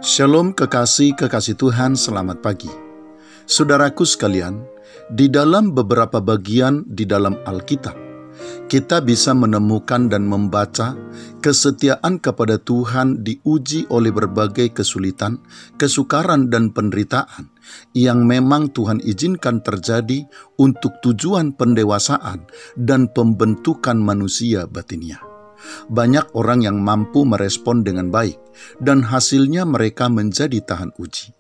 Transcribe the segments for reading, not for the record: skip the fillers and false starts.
Shalom kekasih Tuhan, selamat pagi. Saudaraku sekalian, di dalam beberapa bagian di dalam Alkitab, kita bisa menemukan dan membaca kesetiaan kepada Tuhan diuji oleh berbagai kesulitan, kesukaran, dan penderitaan yang memang Tuhan izinkan terjadi untuk tujuan pendewasaan dan pembentukan manusia batiniah. Banyak orang yang mampu merespon dengan baik, dan hasilnya mereka menjadi tahan uji.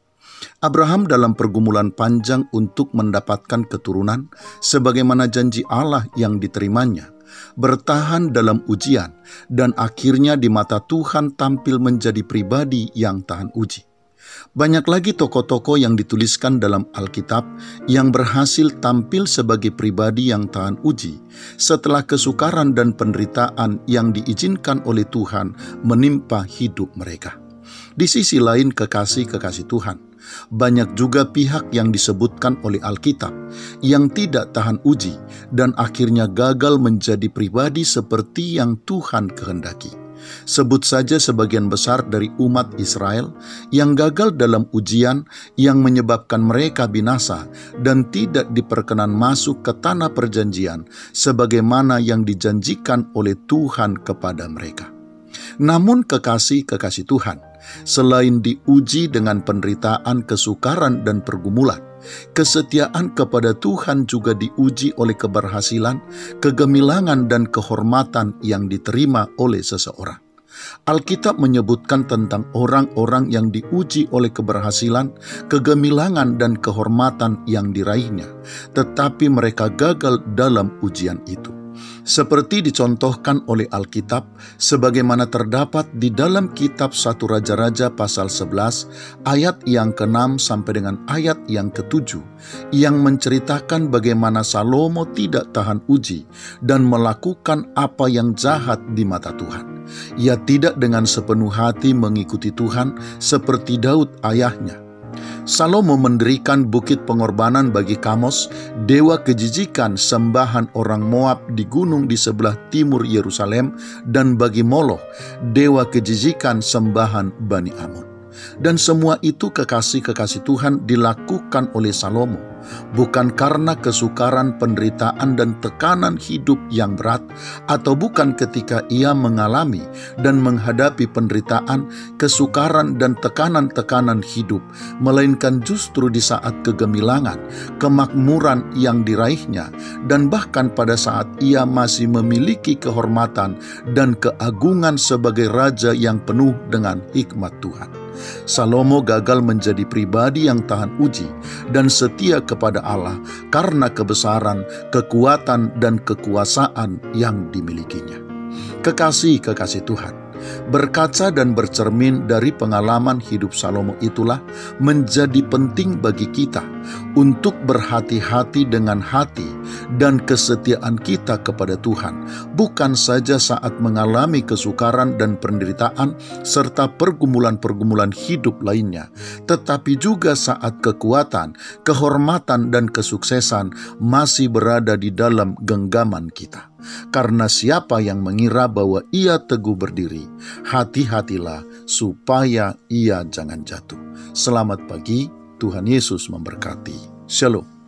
Abraham dalam pergumulan panjang untuk mendapatkan keturunan, sebagaimana janji Allah yang diterimanya, bertahan dalam ujian, dan akhirnya di mata Tuhan tampil menjadi pribadi yang tahan uji. Banyak lagi tokoh-tokoh yang dituliskan dalam Alkitab yang berhasil tampil sebagai pribadi yang tahan uji setelah kesukaran dan penderitaan yang diizinkan oleh Tuhan menimpa hidup mereka. Di sisi lain, kekasih Tuhan, banyak juga pihak yang disebutkan oleh Alkitab yang tidak tahan uji dan akhirnya gagal menjadi pribadi seperti yang Tuhan kehendaki. Sebut saja sebagian besar dari umat Israel yang gagal dalam ujian yang menyebabkan mereka binasa dan tidak diperkenan masuk ke tanah perjanjian sebagaimana yang dijanjikan oleh Tuhan kepada mereka. Namun kekasih Tuhan, selain diuji dengan penderitaan, kesukaran, dan pergumulan, kesetiaan kepada Tuhan juga diuji oleh keberhasilan, kegemilangan, dan kehormatan yang diterima oleh seseorang. Alkitab menyebutkan tentang orang-orang yang diuji oleh keberhasilan, kegemilangan, dan kehormatan yang diraihnya, tetapi mereka gagal dalam ujian itu. Seperti dicontohkan oleh Alkitab, sebagaimana terdapat di dalam kitab 1 Raja-Raja pasal 11, ayat yang ke-6 sampai dengan ayat yang ke-7, yang menceritakan bagaimana Salomo tidak tahan uji dan melakukan apa yang jahat di mata Tuhan. Ia tidak dengan sepenuh hati mengikuti Tuhan seperti Daud ayahnya. Salomo mendirikan bukit pengorbanan bagi Kamos, dewa kejijikan sembahan orang Moab di gunung di sebelah timur Yerusalem, dan bagi Moloch, dewa kejijikan sembahan Bani Ammon. Dan semua itu kekasih Tuhan dilakukan oleh Salomo, bukan karena kesukaran, penderitaan, dan tekanan hidup yang berat, atau bukan ketika ia mengalami dan menghadapi penderitaan, kesukaran, dan tekanan-tekanan hidup, melainkan justru di saat kegemilangan, kemakmuran yang diraihnya, dan bahkan pada saat ia masih memiliki kehormatan dan keagungan sebagai raja yang penuh dengan hikmat Tuhan. Salomo gagal menjadi pribadi yang tahan uji dan setia kepada Allah karena kebesaran, kekuatan, dan kekuasaan yang dimilikinya. Kekasih Tuhan, berkaca dan bercermin dari pengalaman hidup Salomo itulah menjadi penting bagi kita untuk berhati-hati dengan hati dan kesetiaan kita kepada Tuhan, bukan saja saat mengalami kesukaran dan penderitaan serta pergumulan-pergumulan hidup lainnya, tetapi juga saat kekuatan, kehormatan, dan kesuksesan masih berada di dalam genggaman kita. Karena siapa yang mengira bahwa ia teguh berdiri, hati-hatilah supaya ia jangan jatuh. Selamat pagi, Tuhan Yesus memberkati. Shalom.